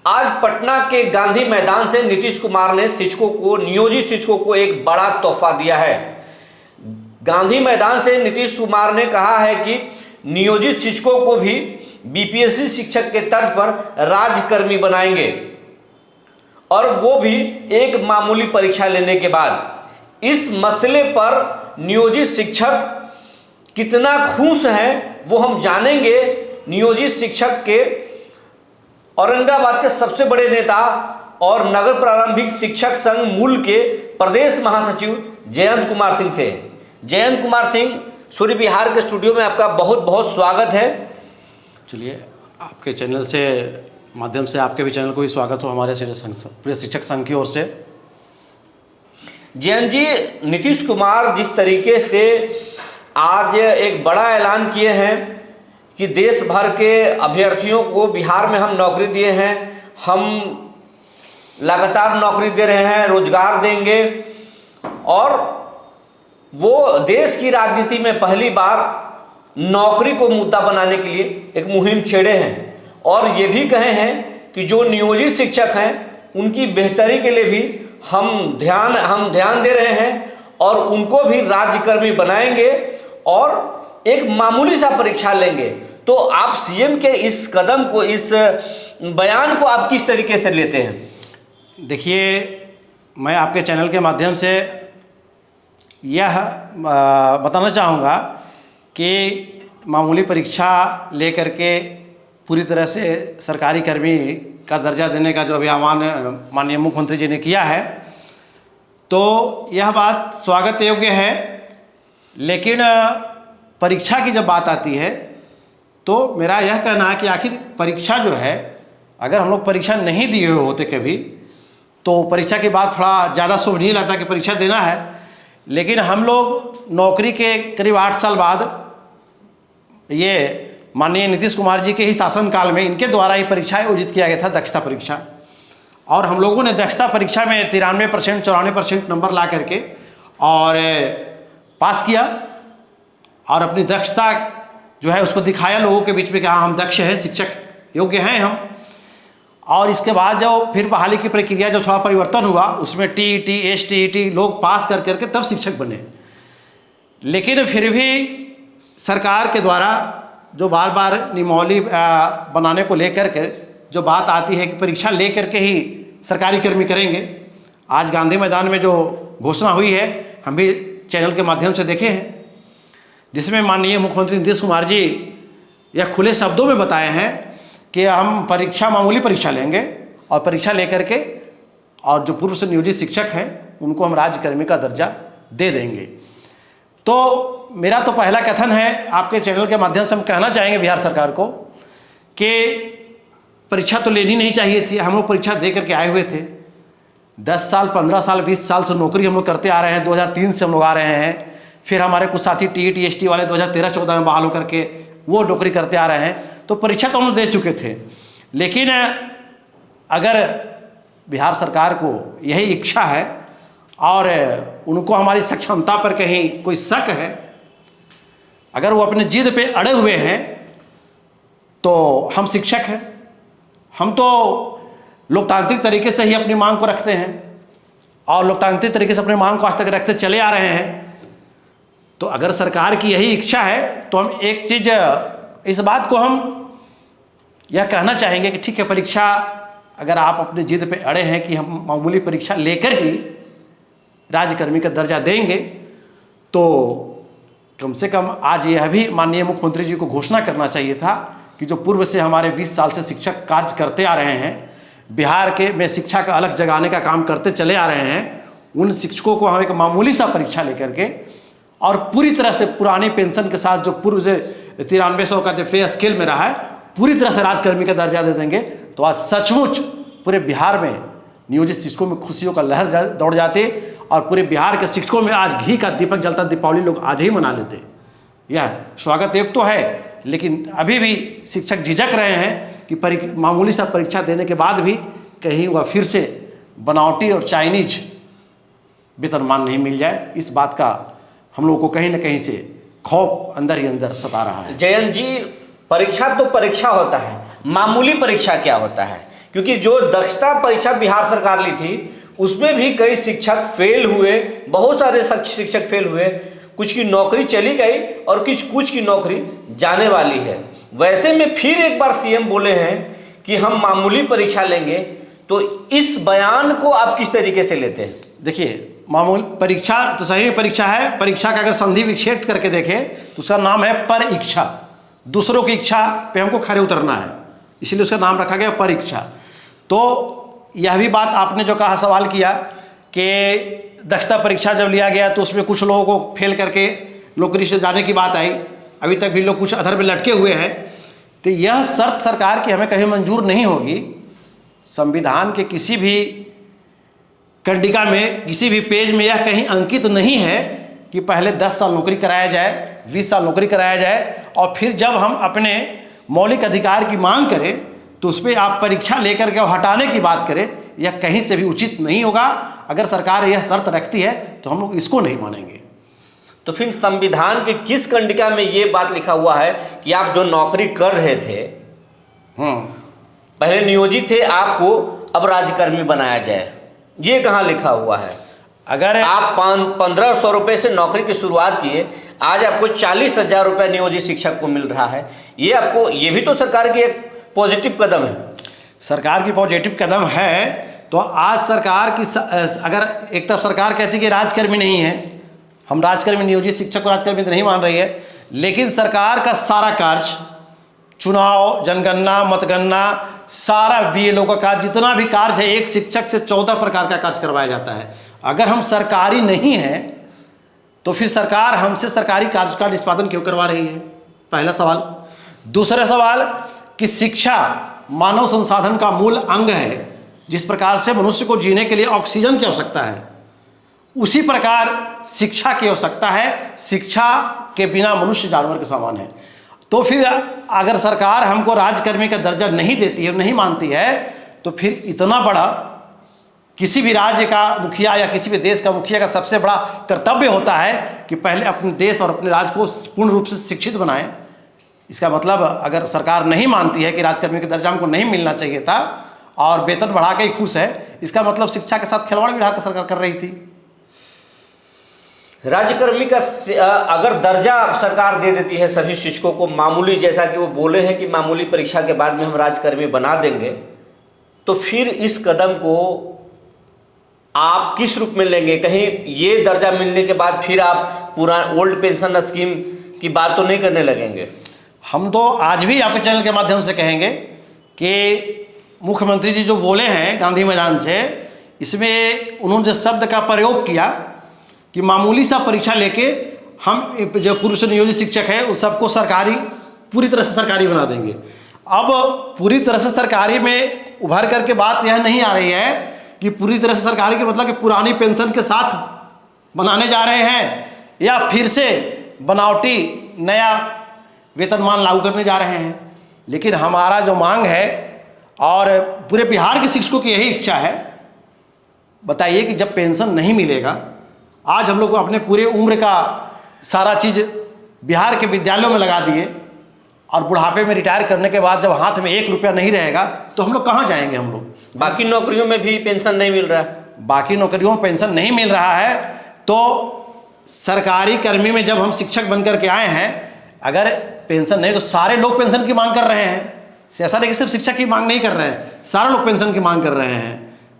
आज पटना के गांधी मैदान से नीतीश कुमार ने नियोजित शिक्षकों को एक बड़ा तोहफा दिया है। गांधी मैदान से नीतीश कुमार ने कहा है कि नियोजित शिक्षकों को भी बीपीएससी शिक्षक के तर्ज पर राज्यकर्मी बनाएंगे, और वो भी एक मामूली परीक्षा लेने के बाद। इस मसले पर नियोजित शिक्षक कितना खुश हैं वो हम जानेंगे। नियोजित शिक्षक के औरंगाबाद के सबसे बड़े नेता और नगर प्रारंभिक शिक्षक संघ मूल के प्रदेश महासचिव जयंत कुमार सिंह से। जयंत कुमार सिंह, सूर्य विहार के स्टूडियो में आपका बहुत बहुत स्वागत है। चलिए, आपके चैनल से माध्यम से आपके भी चैनल को भी स्वागत हो हमारे पूरे शिक्षक संघ की ओर से। जयंत जी, नीतीश कुमार जिस तरीके से आज एक बड़ा ऐलान किए हैं कि देश भर के अभ्यर्थियों को बिहार में हम नौकरी दिए हैं, हम लगातार नौकरी दे रहे हैं, रोजगार देंगे, और वो देश की राजनीति में पहली बार नौकरी को मुद्दा बनाने के लिए एक मुहिम छेड़े हैं, और ये भी कहे हैं कि जो नियोजित शिक्षक हैं उनकी बेहतरी के लिए भी हम ध्यान दे रहे हैं और उनको भी राज्यकर्मी बनाएंगे और एक मामूली सा परीक्षा लेंगे। तो आप सीएम के इस कदम को, इस बयान को आप किस तरीके से लेते हैं? देखिए, मैं आपके चैनल के माध्यम से यह बताना चाहूँगा कि मामूली परीक्षा लेकर के पूरी तरह से सरकारी कर्मी का दर्जा देने का जो अभी आह्वान माननीय मुख्यमंत्री जी ने किया है, तो यह बात स्वागत योग्य है। लेकिन परीक्षा की जब बात आती है तो मेरा यह कहना है कि आखिर परीक्षा जो है, अगर हम लोग परीक्षा नहीं दिए हुए होते कभी, तो परीक्षा के बाद थोड़ा ज़्यादा शुभ नहीं लगता कि परीक्षा देना है। लेकिन हम लोग नौकरी के करीब 8 साल बाद, ये माननीय नीतीश कुमार जी के ही शासनकाल में इनके द्वारा ही परीक्षाएं आयोजित किया गया था, दक्षता परीक्षा, और हम लोगों ने दक्षता परीक्षा में 93% 94% नंबर ला करके और पास किया और अपनी दक्षता जो है उसको दिखाया लोगों के बीच में कि हाँ, हम दक्ष हैं, शिक्षक योग्य हैं हम। और इसके बाद जो फिर बहाली की प्रक्रिया जो थोड़ा परिवर्तन हुआ, उसमें टीईटी, एसटीईटी लोग पास कर करके तब शिक्षक बने। लेकिन फिर भी सरकार के द्वारा जो बार बार नियमावली बनाने को लेकर के जो बात आती है कि परीक्षा लेकर के ही सरकारी कर्मी करेंगे, आज गांधी मैदान में जो घोषणा हुई है हम भी चैनल के माध्यम से देखे हैं, जिसमें माननीय मुख्यमंत्री नीतीश कुमार जी यह खुले शब्दों में बताए हैं कि हम मामूली परीक्षा लेंगे और परीक्षा लेकर के और जो पूर्व से नियोजित शिक्षक हैं उनको हम राज्यकर्मी का दर्जा दे देंगे। तो मेरा तो पहला कथन है, आपके चैनल के माध्यम से हम कहना चाहेंगे बिहार सरकार को कि परीक्षा तो लेनी नहीं चाहिए थी। हम लोग परीक्षा दे करके आए हुए थे, 10 साल 15 साल 20 साल से नौकरी हम लोग करते आ रहे हैं, 2003 से हम लोग आ रहे हैं। फिर हमारे कुछ साथी टीईटी एसटी वाले 2013-14 में बहाल होकर के वो नौकरी करते आ रहे हैं। तो परीक्षा तो हम लोग दे चुके थे। लेकिन अगर बिहार सरकार को यही इच्छा है और उनको हमारी सक्षमता पर कहीं कोई शक है, अगर वो अपने जिद पे अड़े हुए हैं, तो हम शिक्षक हैं, हम तो लोकतांत्रिक तरीके से ही अपनी मांग को रखते हैं और लोकतांत्रिक तरीके से अपनी मांग को आज तक रखते चले आ रहे हैं। तो अगर सरकार की यही इच्छा है तो हम एक चीज़, इस बात को हम यह कहना चाहेंगे कि ठीक है, परीक्षा अगर आप अपने जिद पे अड़े हैं कि हम मामूली परीक्षा लेकर ही राज्यकर्मी का दर्जा देंगे, तो कम से कम आज यह भी माननीय मुख्यमंत्री जी को घोषणा करना चाहिए था कि जो पूर्व से हमारे 20 साल से शिक्षक कार्य करते आ रहे हैं, बिहार के में शिक्षा का अलग जगाने का काम करते चले आ रहे हैं, उन शिक्षकों को हम एक मामूली सा परीक्षा लेकर के और पूरी तरह से पुरानी पेंशन के साथ जो पूर्व से 9300 का जो पे स्केल में रहा है, पूरी तरह से राज्यकर्मी का दर्जा दे देंगे। तो आज सचमुच पूरे बिहार में नियोजित शिक्षकों में खुशियों का लहर दौड़ जाती और पूरे बिहार के शिक्षकों में आज घी का दीपक जलता, दीपावली लोग आज ही मना लेते। यह स्वागत योग्य तो है, लेकिन अभी भी शिक्षक झिझक रहे हैं कि मामूली सा परीक्षा देने के बाद भी कहीं वह फिर से बनावटी और चाइनीज वेतनमान नहीं मिल जाए। इस बात का हम लोगों को कहीं ना कहीं से खौफ अंदर ही अंदर सता रहा है। जयंत जी, परीक्षा तो परीक्षा होता है, मामूली परीक्षा क्या होता है? क्योंकि जो दक्षता परीक्षा बिहार सरकार ली थी उसमें भी कई शिक्षक फेल हुए, बहुत सारे शिक्षक फेल हुए, कुछ की नौकरी चली गई और कुछ की नौकरी जाने वाली है। वैसे में फिर एक बार सीएम बोले हैं कि हम मामूली परीक्षा लेंगे, तो इस बयान को आप किस तरीके से लेते हैं? देखिए, मामूली परीक्षा तो सही में परीक्षा है। परीक्षा का अगर संधि विच्छेद करके देखें तो उसका नाम है परीक्षा। दूसरों की इच्छा पे हमको खरे उतरना है, इसलिए उसका नाम रखा गया परीक्षा। तो यह भी बात आपने जो कहा, सवाल किया कि दक्षता परीक्षा जब लिया गया तो उसमें कुछ लोगों को फेल करके नौकरी से जाने की बात आई, अभी तक भी लोग कुछ अधर में लटके हुए हैं। तो यह शर्त सरकार की हमें कहीं मंजूर नहीं होगी। संविधान के किसी भी कंडिका में, किसी भी पेज में यह कहीं अंकित नहीं है कि पहले 10 साल नौकरी कराया जाए, 20 साल नौकरी कराया जाए और फिर जब हम अपने मौलिक अधिकार की मांग करें तो उस पर आप परीक्षा लेकर के हटाने की बात करें, यह कहीं से भी उचित नहीं होगा। अगर सरकार यह शर्त रखती है तो हम लोग इसको नहीं मानेंगे। तो फिर संविधान के किस कंडिका में ये बात लिखा हुआ है कि आप जो नौकरी कर रहे थे, पहले नियोजित थे, आपको अब राज्यकर्मी बनाया जाए? ये कहाँ लिखा हुआ है? अगर आप 1500 रुपये से नौकरी की शुरुआत किए, आज आपको 40,000 रुपये नियोजित शिक्षक को मिल रहा है, ये भी तो सरकार की एक पॉजिटिव कदम है। सरकार की पॉजिटिव कदम है। तो आज सरकार की अगर एक तरफ सरकार कहती है कि राजकर्मी नहीं है, हम राजकर्मी, नियोजित शिक्षक को राजकर्मी तो नहीं मान रही है, लेकिन सरकार का सारा कार्य, चुनाव, जनगणना, मतगणना, सारा बीएलओ का कार्य, जितना भी कार्य है, एक शिक्षक से 14 प्रकार का कार्य करवाया जाता है। अगर हम सरकारी नहीं हैं तो फिर सरकार हमसे सरकारी कार्य का निष्पादन क्यों करवा रही है? पहला सवाल। दूसरा सवाल कि शिक्षा मानव संसाधन का मूल अंग है। जिस प्रकार से मनुष्य को जीने के लिए ऑक्सीजन की आवश्यकता है, उसी प्रकार शिक्षा की आवश्यकता है। शिक्षा के बिना मनुष्य जानवर के समान है। तो फिर अगर सरकार हमको राज्यकर्मी का दर्जा नहीं देती है, नहीं मानती है, तो फिर इतना बड़ा किसी भी राज्य का मुखिया या किसी भी देश का मुखिया का सबसे बड़ा कर्तव्य होता है कि पहले अपने देश और अपने राज्य को पूर्ण रूप से शिक्षित बनाएं। इसका मतलब अगर सरकार नहीं मानती है कि राज्यकर्मी का दर्जा हमको नहीं मिलना चाहिए था और वेतन बढ़ा के ही खुश है, इसका मतलब शिक्षा के साथ खिलवाड़ बिहार की सरकार कर रही थी। राज्यकर्मी का अगर दर्जा सरकार दे देती है सभी शिक्षकों को मामूली, जैसा कि वो बोले हैं कि मामूली परीक्षा के बाद में हम राज्यकर्मी बना देंगे, तो फिर इस कदम को आप किस रूप में लेंगे? कहीं ये दर्जा मिलने के बाद फिर आप पूरा ओल्ड पेंशन स्कीम की बात तो नहीं करने लगेंगे? हम तो आज भी आपके चैनल के माध्यम से कहेंगे कि मुख्यमंत्री जी जो बोले हैं गांधी मैदान से, इसमें उन्होंने जो शब्द का प्रयोग किया कि मामूली सा परीक्षा लेके हम जो पूर्व से नियोजित शिक्षक है उस सबको सरकारी, पूरी तरह से सरकारी बना देंगे। अब पूरी तरह से सरकारी में उभर करके बात यह नहीं आ रही है कि पूरी तरह से सरकारी के मतलब कि पुरानी पेंशन के साथ बनाने जा रहे हैं या फिर से बनावटी नया वेतनमान लागू करने जा रहे हैं। लेकिन हमारा जो मांग है और पूरे बिहार के शिक्षकों की यही इच्छा है, बताइए कि जब पेंशन नहीं मिलेगा, आज हम लोग अपने पूरे उम्र का सारा चीज़ बिहार के विद्यालयों में लगा दिए और बुढ़ापे में रिटायर करने के बाद जब हाथ में 1 रुपया नहीं रहेगा तो हम लोग कहाँ जाएंगे? हम लोग बाकी नौकरियों में भी पेंशन नहीं मिल रहा है, बाकी नौकरियों में पेंशन नहीं मिल रहा है, तो सरकारी कर्मी में जब हम शिक्षक बनकर के आए हैं, अगर पेंशन नहीं तो सारे लोग पेंशन की मांग कर रहे हैं। ऐसा नहीं कि सिर्फ शिक्षक की मांग नहीं कर रहे हैं, सारे लोग पेंशन की मांग कर रहे हैं।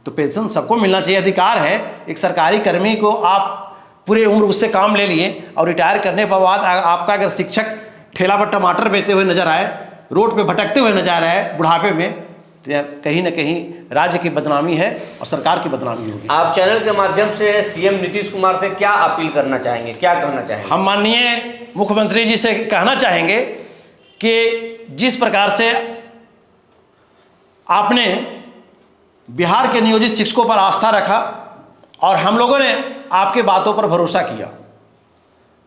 तो पेंशन सबको मिलना चाहिए, अधिकार है। एक सरकारी कर्मी को आप पूरे उम्र उससे काम ले लिए और रिटायर करने के बाद आपका अगर शिक्षक ठेला पर टमाटर बेचते हुए नजर आए, रोड पे भटकते हुए नजर आए बुढ़ापे में, तो कहीं ना कहीं राज्य की बदनामी है और सरकार की बदनामी होगी। आप चैनल के माध्यम से सीएम नीतीश कुमार से क्या अपील करना चाहेंगे, क्या कहना चाहेंगे? हम माननीय मुख्यमंत्री जी से कहना चाहेंगे कि जिस प्रकार से आपने बिहार के नियोजित शिक्षकों पर आस्था रखा और हम लोगों ने आपके बातों पर भरोसा किया,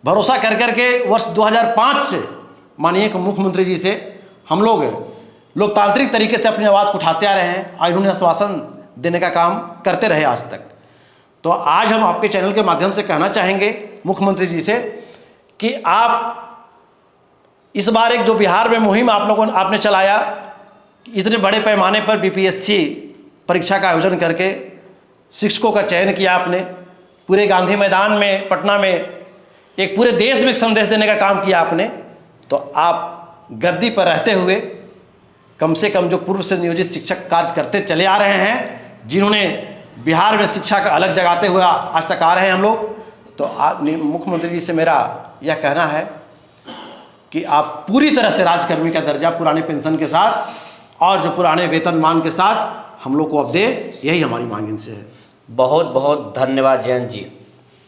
भरोसा कर करके वर्ष 2005 से माननीय मुख्यमंत्री जी से हम लोग लोकतांत्रिक तरीके से अपनी आवाज़ उठाते आ रहे हैं और इन्होंने आश्वासन देने का काम करते रहे आज तक। तो आज हम आपके चैनल के माध्यम से कहना चाहेंगे मुख्यमंत्री जी से कि आप इस बार एक जो बिहार में मुहिम आपने चलाया इतने बड़े पैमाने पर बीपीएससी परीक्षा का आयोजन करके शिक्षकों का चयन किया आपने, पूरे गांधी मैदान में पटना में एक पूरे देश में एक संदेश देने का काम किया आपने। तो आप गद्दी पर रहते हुए कम से कम जो पूर्व से नियोजित शिक्षक कार्य करते चले आ रहे हैं, जिन्होंने बिहार में शिक्षा का अलग जगाते हुए आज तक आ रहे हैं हम लोग, तो आप मुख्यमंत्री जी से मेरा यह कहना है कि आप पूरी तरह से राजकर्मी का दर्जा पुराने पेंशन के साथ और जो पुराने वेतनमान के साथ हम लोग को अब दे, यही हमारी मांग इनसे है। बहुत बहुत धन्यवाद जयंत जी।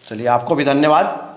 चलिए, आपको भी धन्यवाद।